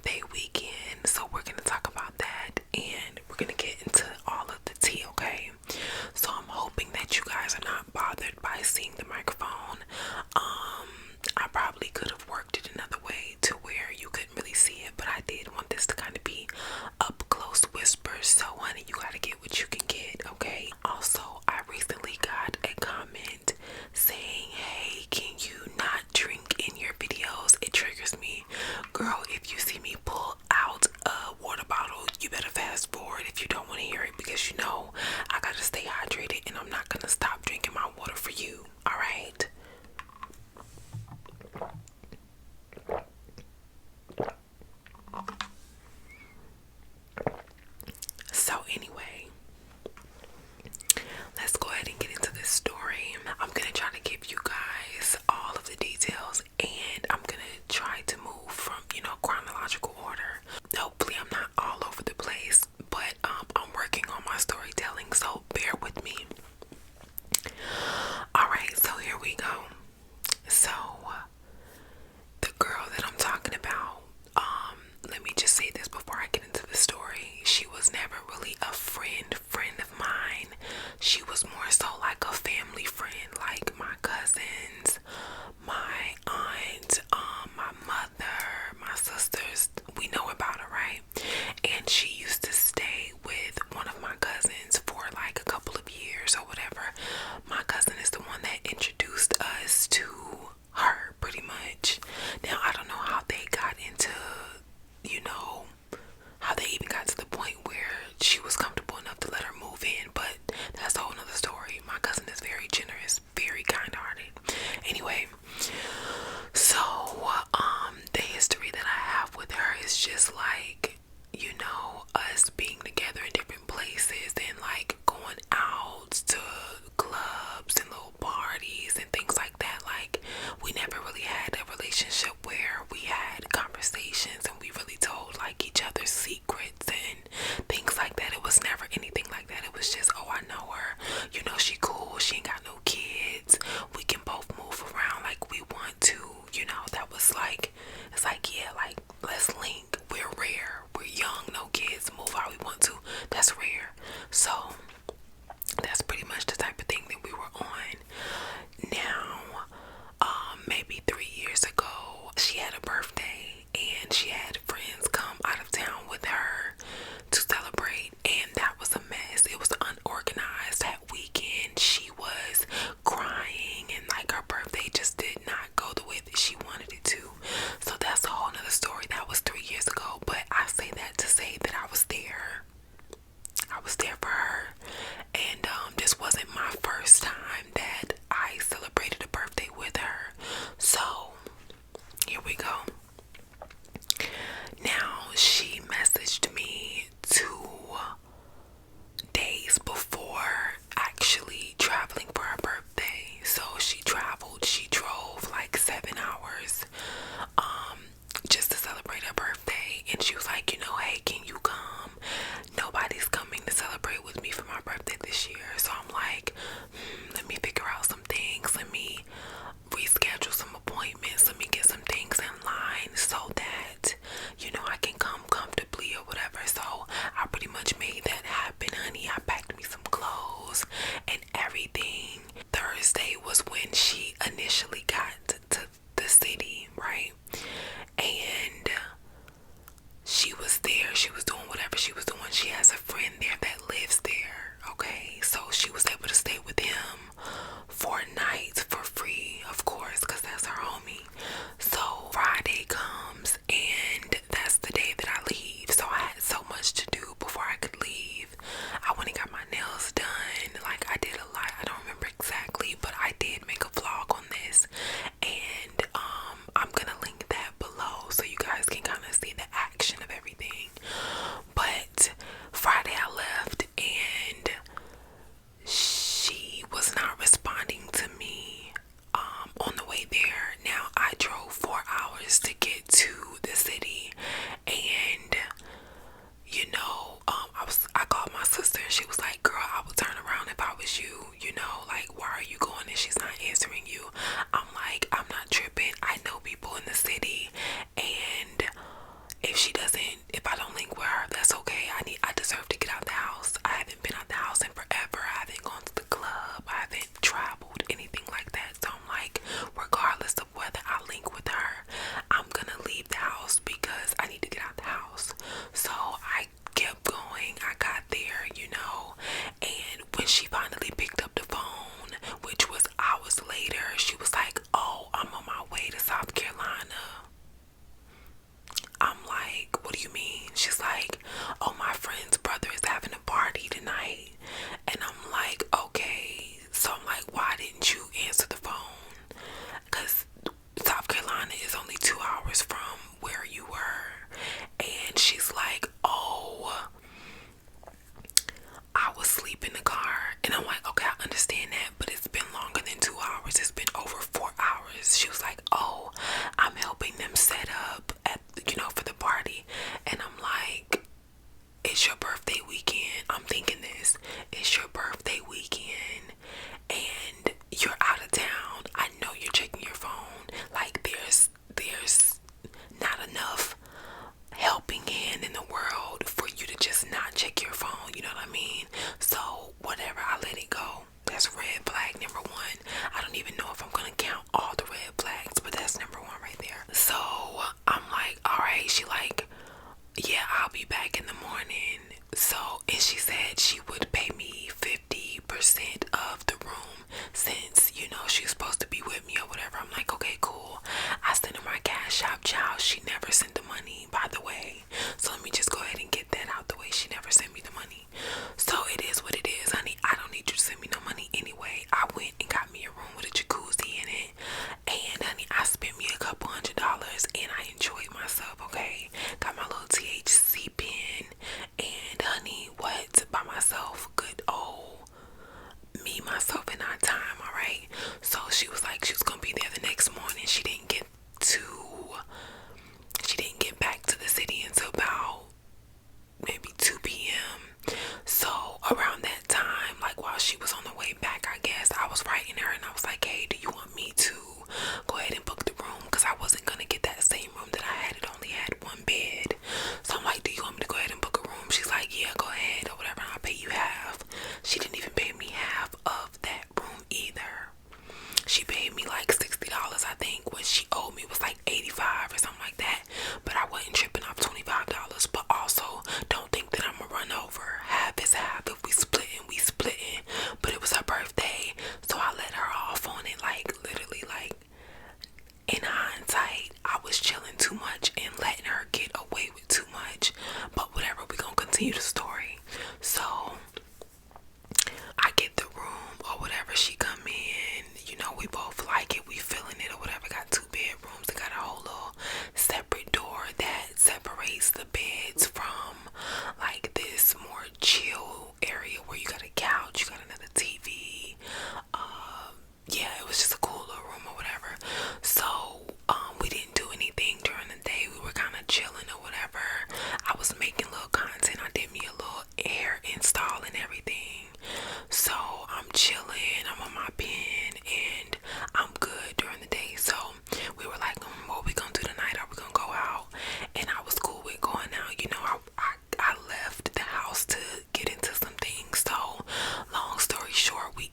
birthday weekend, so we're gonna talk about that and we're gonna get into all of the tea, okay? So I'm hoping that you guys are not bothered by seeing the microphone. I probably could have worked it another way to where you couldn't really see it, but I did want this to kind of be up close whispers. So honey, you gotta get what you can get, okay? Also, I recently got a comment saying, hey, can you not drink in your videos? It triggers me. Girl, if you see me pull out a water bottle, you better fast forward if you don't want to hear it, because you know I gotta stay hydrated and I'm not gonna stop drinking my water for you, alright? So anyway, let's go ahead and get into this story. I'm gonna try to give you guys all of the details and I'm gonna try to move from, chronological order. Hopefully I'm not all over the place, but I'm working on my storytelling, so bear with me. Alright, so here we go. So the girl that I'm talking about, let me just say this before I get into the story. She was never really a friend of mine. She was more so like a family friend, like my cousins, my aunt, my mother, my sisters. We know about her, right? And she used to stay with one of my cousins for like a couple of years or whatever. My cousin is the one that introduced us to her, pretty much. Now I don't know how they got into, how they even got to the point where she was comfortable enough to let her move in, but that's a whole nother story. My cousin is very generous, very kind-hearted. Anyway, so the history that I have with her is just like, us being together in different places and like going out to clubs and little parties and things like that. Like, we never really had a relationship where we had conversations and we really told like each other's secrets and things like that. It was never anything like that. It was just, oh, I know her, she cool, she ain't got no kids, we can both move around like we want to. That was like, it's like, yeah, like, let's link. We're rare, we're young, no kids, move how we want to. That's rare. So that's pretty much the type of thing that we were on. Now, maybe 3 years ago, she had a birthday and she had friends come out of town with her to celebrate, and that was a mess. It was unorganized that weekend. She was crying and like her birthday just did not go the way that she wanted it to. So that's a whole nother story. That was 3 years ago, but I say that to say that I was there. I was there for her. continue the story. So I get the room or whatever, she come in, you know, we both like it, we feeling it or whatever. Got 2 bedrooms, they got a whole little separate door that separates the beds from like this more chill area where you got a couch, you got another TV. Yeah, it was just a cool little room or whatever. So we didn't do anything during the day, we were kind of chilling or whatever. I was making little content, I did me a little hair install and everything. So I'm chilling, I'm on my pen, and I'm good during the day. So we were like, what we gonna do tonight? Are we gonna go out? And I was cool with going out. You know, I left the house to get into some things. So long story short, we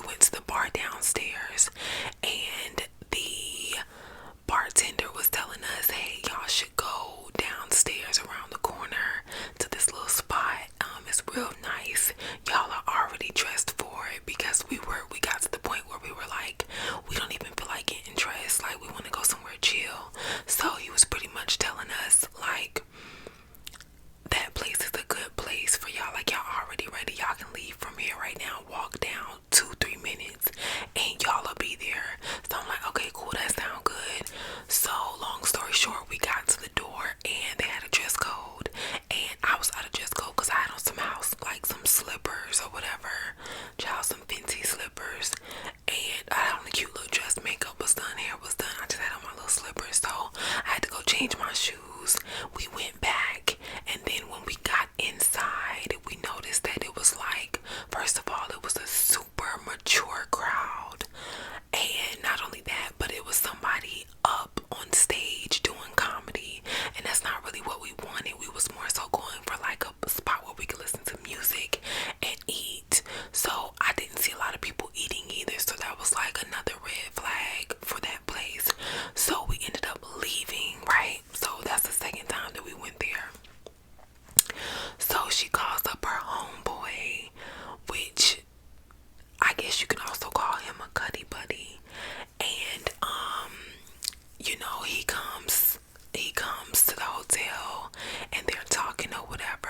went to the bar downstairs, and the bartender was telling us, hey, y'all should go downstairs around the corner to this little spot. It's real nice. Y'all are already dressed for it, because we got to the point where we were like, we don't even feel like getting dressed, like we want to go somewhere chill. So he was pretty much telling us like, that place is a good place for y'all, like y'all already ready, y'all can leave from here right now, walk down 2-3 minutes and y'all will be there. So I'm like, okay, cool, that sound good. So long story short, we got to the door and they had a dress code, and I was out of dress code because I had on some some slippers or whatever, some fancy slippers, and I had on a cute little dress. Makeup was done, hair was done, I just had on my little slippers. So I had to go change my shoes. We went back, and then when we got inside, we noticed that it was like, first of all, it was a super mature crowd, and not only that, but it was somebody up on stage doing comedy, and that's not really what we wanted. We was more so going for like a spot where we could listen to music and eat. So I didn't see a lot of people eating either, so that was like another red flag for that place. So we ended up leaving, right? So that's the second time that we went there. So she calls up her homeboy, which I guess you can also call him a cuddy buddy, and you know, he comes to the hotel and they're talking or whatever,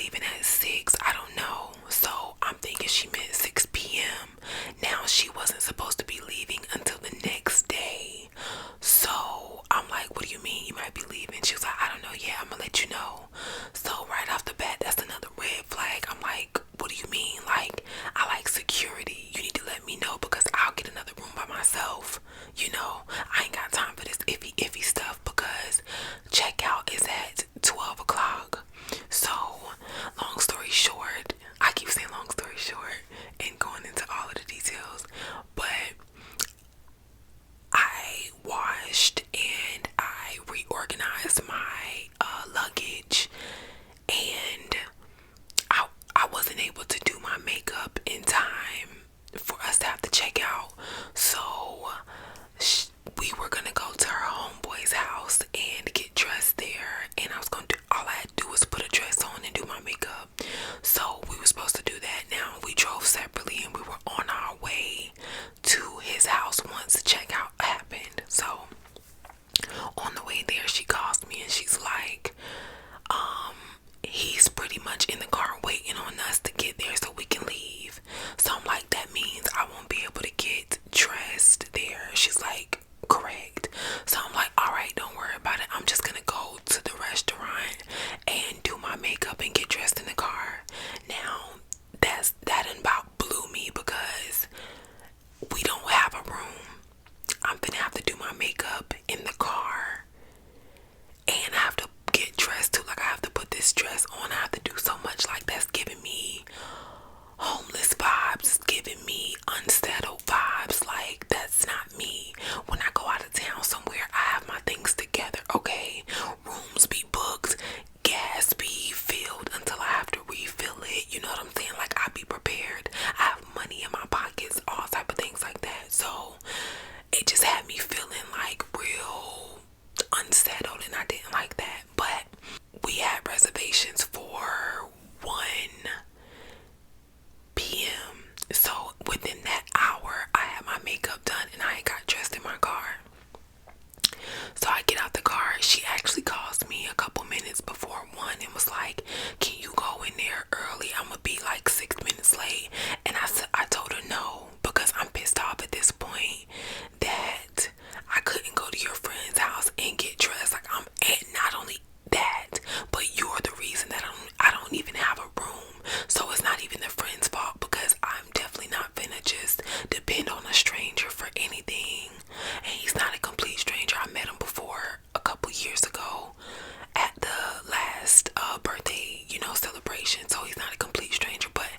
leaving at 6. I don't know. So I'm thinking she meant 6 p.m. Now she wasn't supposed to be leaving until the next day. So I'm like, what do you mean you might be leaving? She was like, I don't know. Yeah, I'm gonna let you know. So right off the bat, that's another red flag. I'm like, what do you mean? Like, I like security. You need to let me know because I'll get another room by myself. You know, I ain't got time for this iffy stuff because checkout is at 12 o'clock. So, long story short, I keep saying long story short and going into all of the details, but I washed and I reorganized my luggage, and I wasn't able to do my makeup in time for us to have to check out. So we were gonna go to her homeboy's house and get dressed there, and I was gonna do all I had to do was put a dress on and do my makeup. So we were supposed to do that. Now we drove separately and we were on our way to his house once the checkout happened. So on the way there, she calls me and she's like, he's pretty much in the car waiting on us to get there so we can leave. So I'm like, that means I won't be able to get dressed there. She's like, correct. So I'm like, all right, don't worry about it. I'm just gonna go to the restaurant and do my makeup and get dressed in the car. Now that about blew me because we don't have a room. I'm gonna have to do my makeup in the car, and I have to get dressed too. Like, I have to put this dress on. I have to do so much. Like, that's giving me homeless vibes. It's giving me unsettled vibes. Like, that's not me. When I go out of town somewhere, I have my things together, okay? Rooms be booked, gas be filled until I have to refill it. You know what I'm saying? Like, I be prepared. I have money in my pockets, all type of things like that. So it just had me feeling like real unsettled, and I didn't like that. But we had reservations for 1 p.m. So within that hour, I had my makeup done and I got dressed in my car. So I get out the car. She actually calls me a couple minutes before 1 and was like, can you go in there early? I'm gonna be like 6 minutes late. And I told her no, because I'm pissed off at this point that I couldn't go to your friend's house and get dressed. Like, and not only that, but you're the reason that I don't even have a room. So it's not even the friend's fault, because I'm definitely not finna just depend on a stranger for anything. And he's not a complete stranger. I met him before a couple years ago at the last birthday, celebration. So he's not a complete stranger, but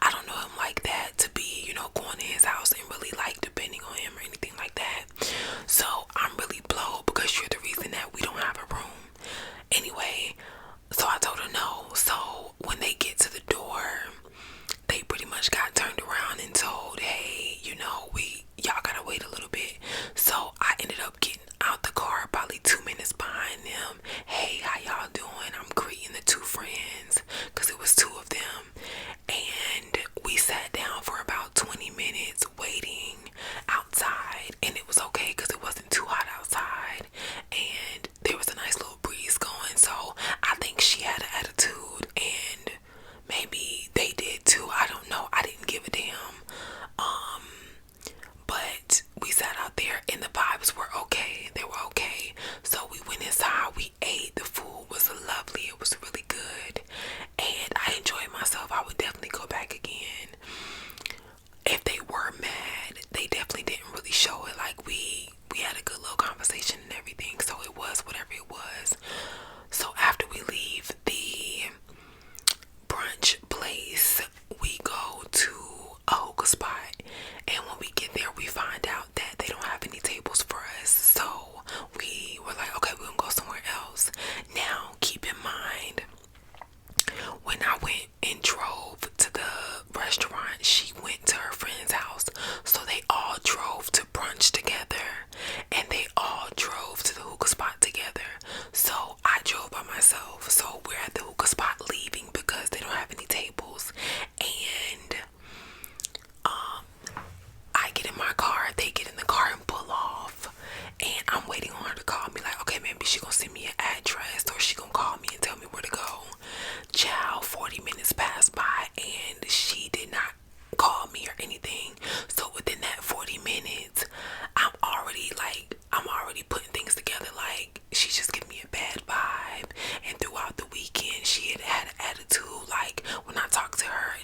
I don't know him like that to be, going to his house and really like depending on him or anything like that. So I'm really blowed because you're the reason that we don't have a room. Anyway, so I told her no. So when they get to the door, they pretty much got turned around and told, hey, y'all gotta wait a little bit. So I ended up getting out the car probably 2 minutes behind them. Hey, how y'all doing? I'm greeting the 2 friends, because it was 2 of them.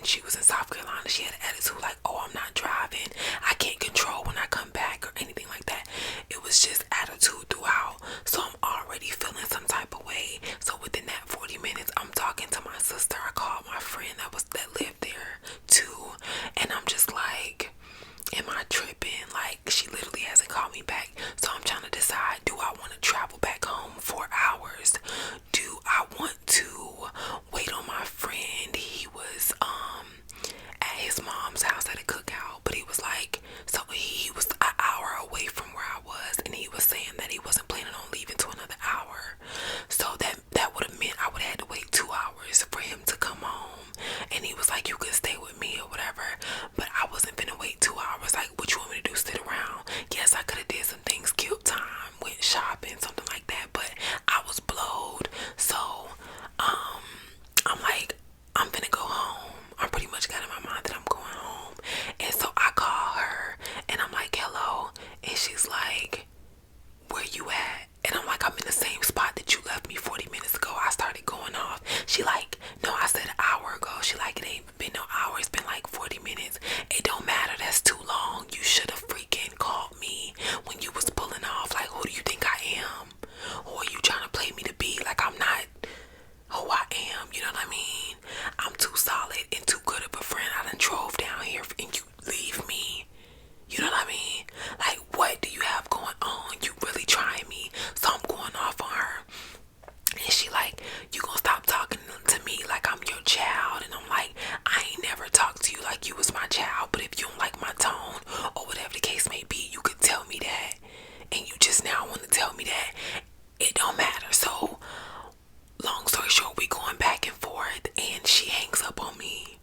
she was in South Carolina, she had an attitude like, oh, I'm not driving, I can't control when I come back, or anything like that. It was just attitude throughout. So I'm already feeling some type of way. So within that 40 minutes, I'm talking to my sister. I called my friend that lived there too, and I'm just like, am I tripping? Like, she literally hasn't called me back. So I'm trying to decide, do I want to travel back home 4 hours? Do I want to wait on my friend? He was at his mom's house at a cookout, but he was like, so he was an hour away from where I was, and he was saying that he wasn't planning on leaving to another hour. So that would have meant I would have had to wait 2 hours for him to come home. And he was like, you could stay with me or whatever, but I wasn't gonna wait 2 hours. Like, what you want me to do, sit around? Yes, I could have did some things, killed time, went shopping, something like that, but I was blowed. So I'm like, I'm gonna go home. I pretty much got in my mind that I'm going home. And so I call her and I'm like, hello. And she's like, where you at? And I'm like, I'm in the same spot that you left me 40 minutes ago. I started going off. She like, no, I said an hour ago. She like, it ain't been no hour. It's been like 40 minutes. It don't matter. That's too long. You should have freaking called me when you was pulling off. Like, who do you think I am? Or are you trying to play me to be like I'm not who I am? You know what I mean? I'm too solid and too good of a friend. I done drove down here and you leave me. You know what I mean? Like, what do you have going on? You really trying me? So I'm going off on her. And she like, you gonna stop talking to me like I'm your child? And I'm like, I ain't never talked to you like you was my child. But if you don't like my tone or whatever the case may be, you could tell me that. And you just now want to tell me that. It don't matter. So long story short, we going back and forth, and she hangs up on me.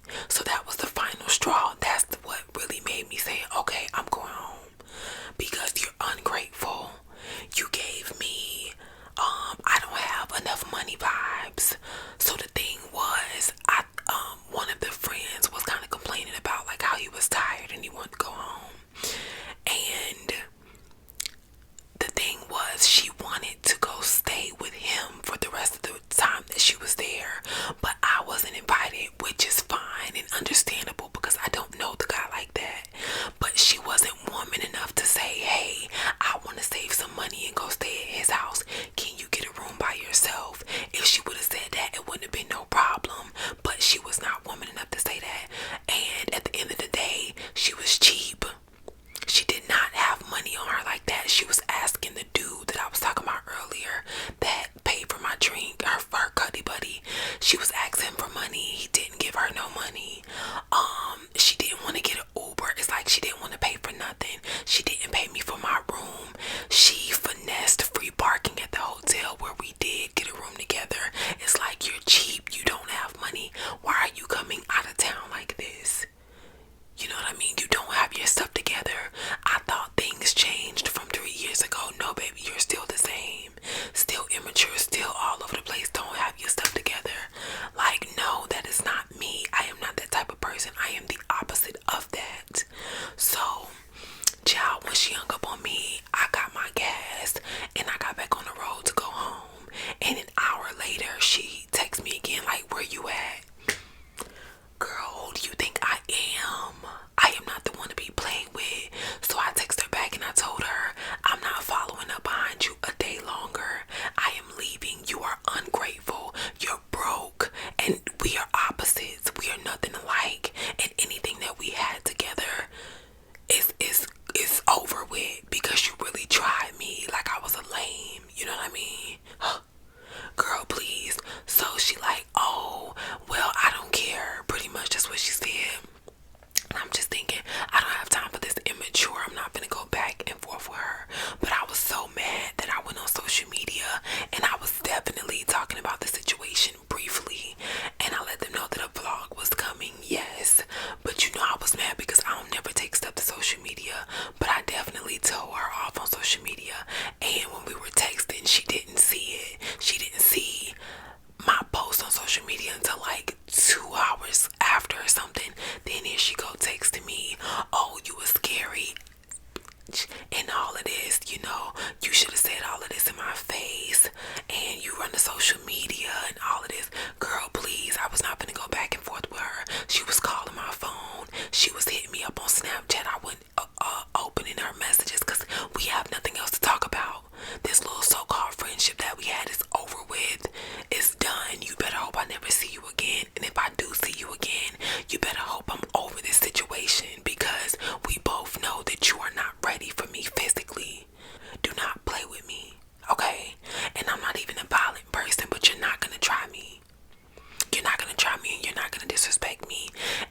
not gonna disrespect me.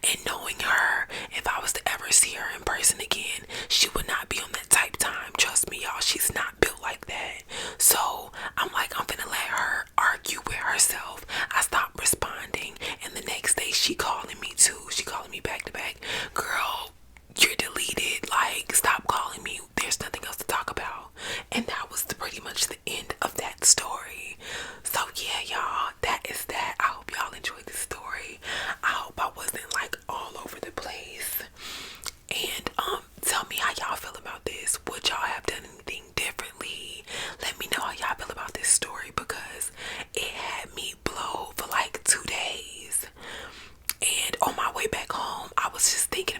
And knowing her, if I was to ever see her in person again, she would not be on that type time. Trust me, y'all, she's not built like that. So I'm like, I'm gonna let her argue with herself. I stopped responding, and the next day she calling me too. She calling me back to back. Girl, you're deleted. Like, stop calling me. There's nothing else to talk about. And that was pretty much the end of that story. So yeah, y'all, that is that. I hope y'all enjoyed the story. I hope I wasn't like all over the place. And tell me how y'all feel about this. Would y'all have done anything differently? Let me know how y'all feel about this story, because it had me blow for like 2 days. And on my way back home, I was just thinking